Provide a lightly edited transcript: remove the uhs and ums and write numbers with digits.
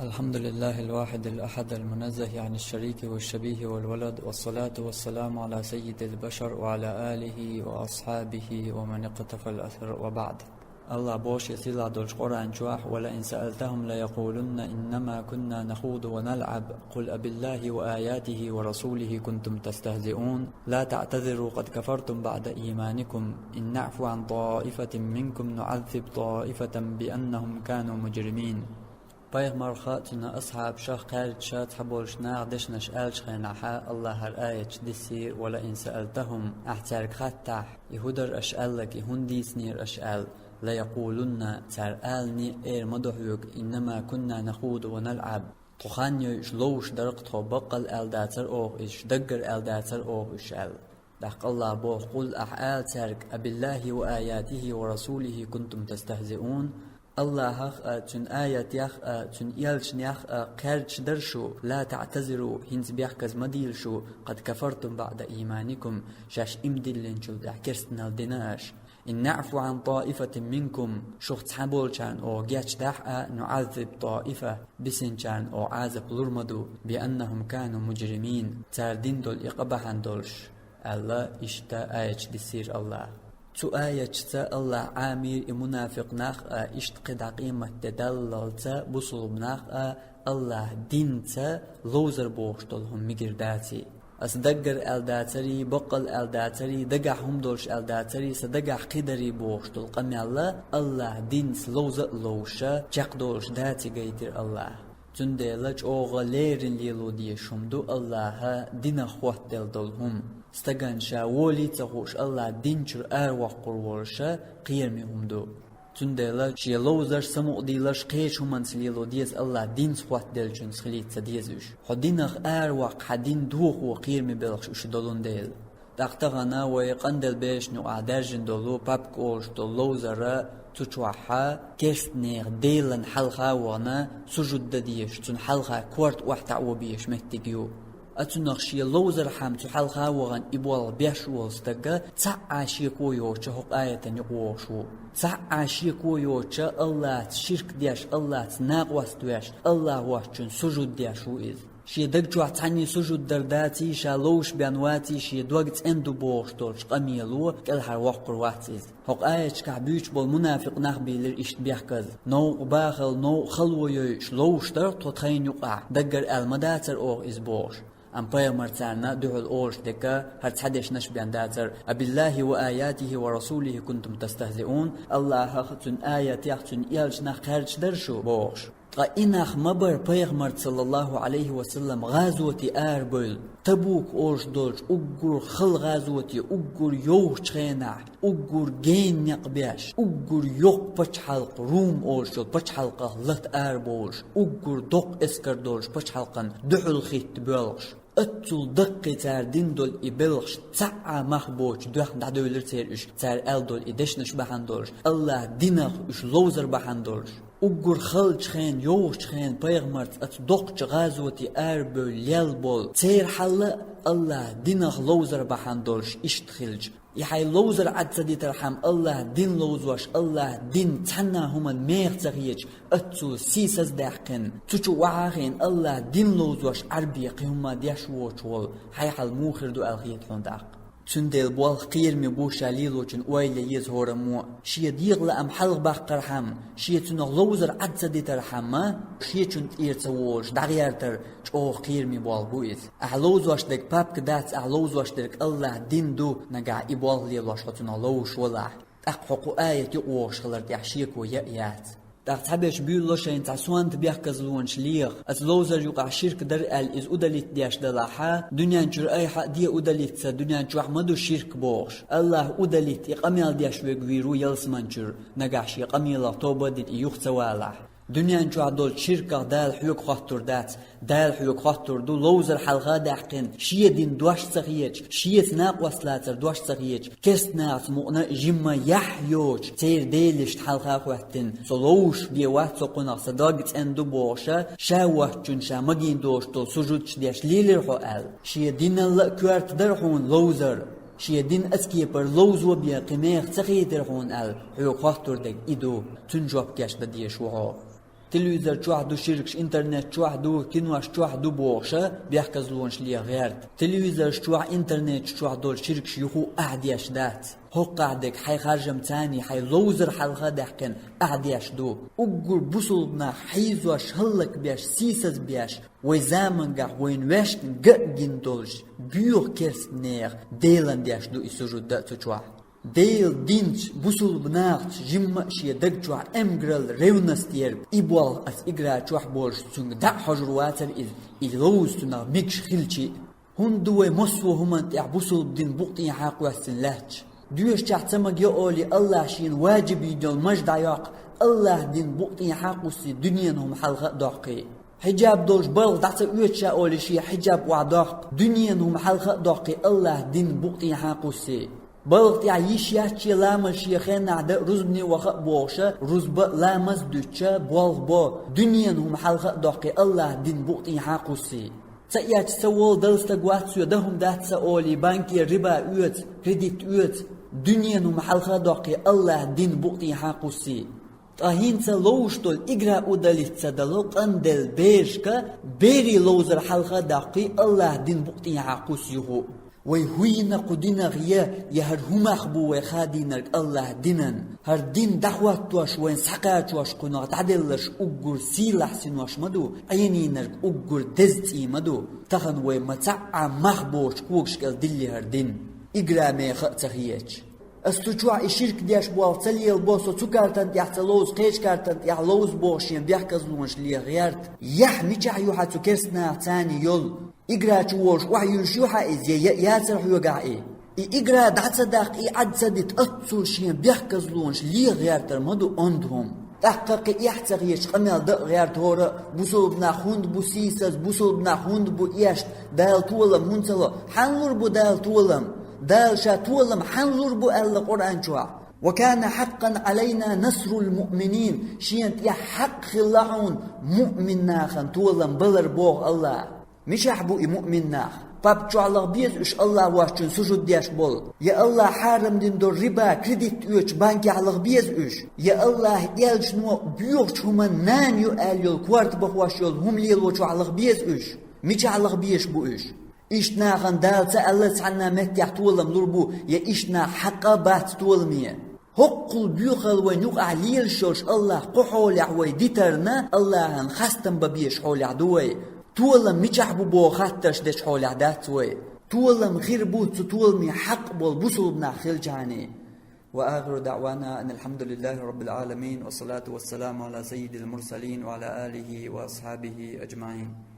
الحمد لله الواحد الأحد المنزه عن الشريك والشبيه والولد، والصلاة والسلام على سيد البشر وعلى آله وأصحابه ومن اقتفى الأثر، وبعد. الله بوش يسيلا دولش قرآن جواح: ولئن سألتهم ليقولن إنما كنا نخوض ونلعب قل أبالله وآياته ورسوله كنتم تستهزئون لا تعتذروا قد كفرتم بعد إيمانكم إن نعفو عن طائفة منكم نعذب طائفة بأنهم كانوا مجرمين. Payg'ambar xatuna ashab shah qarit shat habol shnaq deshnash alch khaynaha Allah har ayat disi wala in sa'altahum ahtar khattah yehudar ash'alak hundisnir ash'al la yaqulunna tar'alni maduhyuk innama kunna nakhud wa nal'ab tukhanyo shlosh darq tobaqal aldatar oh ish daggar aldatar oh ish'al دق الله بو قل أحال ترك أبالله وآياته ورسوله كنتم تستهزئون الله هخ تن آيات يخ تن يلشن يخ قرش درشو لا تعتذروا هنز بيحكز مديل شو قد كفرتم بعد إيمانكم شاش إمدلن شو دحكرستنا الدناش إن نعفو عن طائفة منكم شخص حبول كان أو جاتش دحقا نعذب طائفة بسن كان أو عازب لرمدو بأنهم كانوا مجرمين تاردين دول إقبحان دولش الله إشتا آيات دسير الله تو آيات الله عامير منافق ناخ اشتقد قيمة تدلل بصلب ناخ الله دين لوزر بوشتلهم مقرداتي أصدقر الداتري بقل الداتري دقعهم دولش الداتري صدقع قدري بوشتل قمي الله دين لوزر لوشا جاق دولش داتي قيتر الله تندلج اوغا ليرن ليلو دي شمدو الله دين خوات دل دولهم استغنشا ولي تخوش الله دينچر وقر ورشا قيرمي همدو تندلج يلوزر سمو ديلش قيش همان سليلو ديز الله دين خوات دل جن سخليت سديزوش حدينخ وق حدين دوخ وقيرمي بلخش اش دولون ديل داختغنا ويقندل بيش نو عدرجن دولو بابك اورش دولوزر تشوحا كيستنيغ ديلن حلقا وانا سجود ديش تن حلقا كورت واحتا وبيش مكتجيو أتنخشي لوزر حام تحلقا وغن إبوال بيش والستقا تعاشي كويوشا حق آية نقوشو تعاشي كويوشا الله تشرك ديش الله تناقواس ديش الله وحشن سجود ديشو إذ شي دقجوع تعني سجود درداتي شالوش بانواتي شي دوقت اندو بوش دولش قميلو كالحر وقر واتيز حق آيش كعبيش بالمنافق نخبي لرئيشت بيحكز نو باخل نو خلو يوش لوش در تطخين يقع دقر المداتر اوغ إزبوش أم بيغمر تاعنا دعو الأورش دكا هرتحدش نشبيان داتر أبالله وآياته ورسوله كنتم تستهزئون الله أختن آيات يختن يالش نخارج درشو بوش إنخ مبر بيغمر صلى الله عليه وسلم غازوتي آربل تبوك أورش دولش أقر خل غازوتي أقر يوش تخينع أقر جين يقبيش أقر يوق بچ حلق روم أورش بچ حلقه لت آربولش أقر دوق اسكر دولش بچ حلقن دحل خيت بيلش اتول دقي تار دين دول إبلغش تعا مخبوش دوخ دعدولر تيرش تار ال دول إدشنش بحندولش الله دينخ إش لوزر بحندولش أقر خلج خين يوش خين بيغمرت أتدوق غازوتي آربول ليلبول تير حل الله دينخ لوزر بحندولش إشت خلج يحي لوزر عد سدي ترحم الله دين لوزوش الله دين تحنا هما ميغ تغيج اتو سيسز داحقن تشو وعاخين الله دين لوزوش عربيق هما ديشوش وول حي حال موخر دو الغيت هنداق تندل بوال قيرمي بو شاليلو جن ويلي يزهور مو شي ديغل ام حلق باق ترحم شي تنغ لوزر عد سدي ترحم شي تنت ايرتووش دغيارتر او قيرمي بوال بويز احلوزوش دك باب كدات احلوزوش دك الله دين دو نقع ايبوال ليلوش خطنا لوش ولا احقق آية يقوش خلرت يحشيكو يأيات داخت حبيش بيولوشين تعسوان تبيح كزلون شليغ از لوزر يقع شرك در از ادلت دياش دلاحا دنيا نجر اي حق دي ادلت سا دنيا نجو احمدو شرك بوش الله ادلت يقاميال دياش ويقويرو يلسمانجر نقاش يقاميال توبة دين ايوخ توالح دنيا نجو عدول شركة دال حيوك خاطر دات دال حيوك خاطر دو لوزر حلقة داحقن شيا دين دوش سغيج شيا تناق وصلاتر دوش سغيج كست ناس مؤنا جمع يحيوج تير ديلشت حلقة خواتن سلوش بيوات سقنا صداقت اندو بوشا شاوه جن شامقين دوش دول سجودش ديش ليلر حوال شيا دين الله كوارت درحون لوزر شيا دين اسكي بر لوز وبيا قميخ تغيدر هون حيوك خاطر دك ايدو تنجوب كاش بديش وعو تلفزيون شوحدو شركش انترنت شوحدو كنواش شوحدو بوغشة بيحكز لونش ليه غيرت تلفزيون شوح انترنت شوحدو شركش يخو أعديش دات هو قاعدك حي خارجم تاني حي لوزر حلقة دحكن أعديش دو أقول بوصلنا حيزوش هلك بيش سيسز بيش ويزامنغا وين وشتن قاقين دولش بيوغ كيرس نير ديلان ديش دو إسوجو داتو شوح ديل دينش بوصل بناقش جمعشي دقجوع امجرل ريونستير إبوال أس إقرا شوح بورش سنگ دا حجرواتر إلوز تنا ميكش خلشي هون دوي مصو همان تيع بوصل بدين بوقتين حاقوا السنلاج دويش تعتمق يقولي الله شين واجب يدول مجد عياق الله دين بوقتين حاقوا سي دنيانهم حلقة داقي حجاب دوش بل دعت اويتشا اولي شي حجاب وعداق دنيانهم حلقة داقي الله دين بوقتين حاقوا سي بلغت يعيش يحكي لامش شيخين عدا رزبني وخق بوغشة رزب لامز دوشة بوغ بو دنيانهم حلقة داقي الله دين بوقتين حاقوا سي تأيات سوال دلستقوات سيودهم دات سأولي بانكي ربا اوت كريديت اوت دنيانهم حلقة داقي الله دين بوقتين حاقوا سي تاهين سلوشتول إقرا أوداليت سدلوك أندل بيشكا بيري لوزر حلقة داقي الله دين بوقتين حاقوا سيهو ويهوينا قدنا غيا يهر هم أخبو ويخادينك الله دينن هر دين دعوات توش وين سحقات توش قناغ تعدلش أقر سيلح سنوش مدو عينينك أقر دزتي مدو تخن ويمتع مخبوش كوكشكال دلي هر دين إقرا ميخ تخييش استوچوا الشرك دياش بوال تليل بوسو تكارتن يحتلوز قيش كارتن يحلوز بوشين بيحكزلونش لي غيرت يح ميچا يوحا تكرسنا تاني يول إقرا تشوش وحيوش يوحا إز ياسر حيوغاي إقرا دعت صداق عد سدت أتصل شين بيحكزلونش لي غيرت المدو عندهم تحقق يحتغيش قمال دق غيرت هورا بوصل بنا خوند بو سيساز بوصل بنا خوند بو إيشت دال طولم هنسلو حنلور بو دال طولم دال شاتولم حنظر بو القرآن شوع وكان حقا علينا نصر المؤمنين شينت يا حق خلاعون مؤمن ناخن تولم بلر بوغ الله مش أحبو مؤمن ناخ باب شو الله بيز إش الله واشتن سجود دياش بول يا الله حارم دين دور ربا كريديت إيش بانكي الله بيز إيش يا الله يالش نو بيوغش همان نان يو آليول كوارت بخواش يول هم ليل وشو الله بيز إيش مش الله بيش بو إيش إشنا غندال سألت عنا متيح تولم لربو يا إشنا حقا بات تولمية هقل بيوخل ونوق عليل شوش الله قحول عوي ديترنا الله هنخستم ببيش حول عدوي تولم مجحبو بو خاترش دش حول عداتوي تولم غير بوت تولمي حق بول بوصل بنا خلجاني وآخر دعوانا أن الحمد لله رب العالمين والصلاة والسلام على سيد المرسلين وعلى آله وأصحابه أجمعين.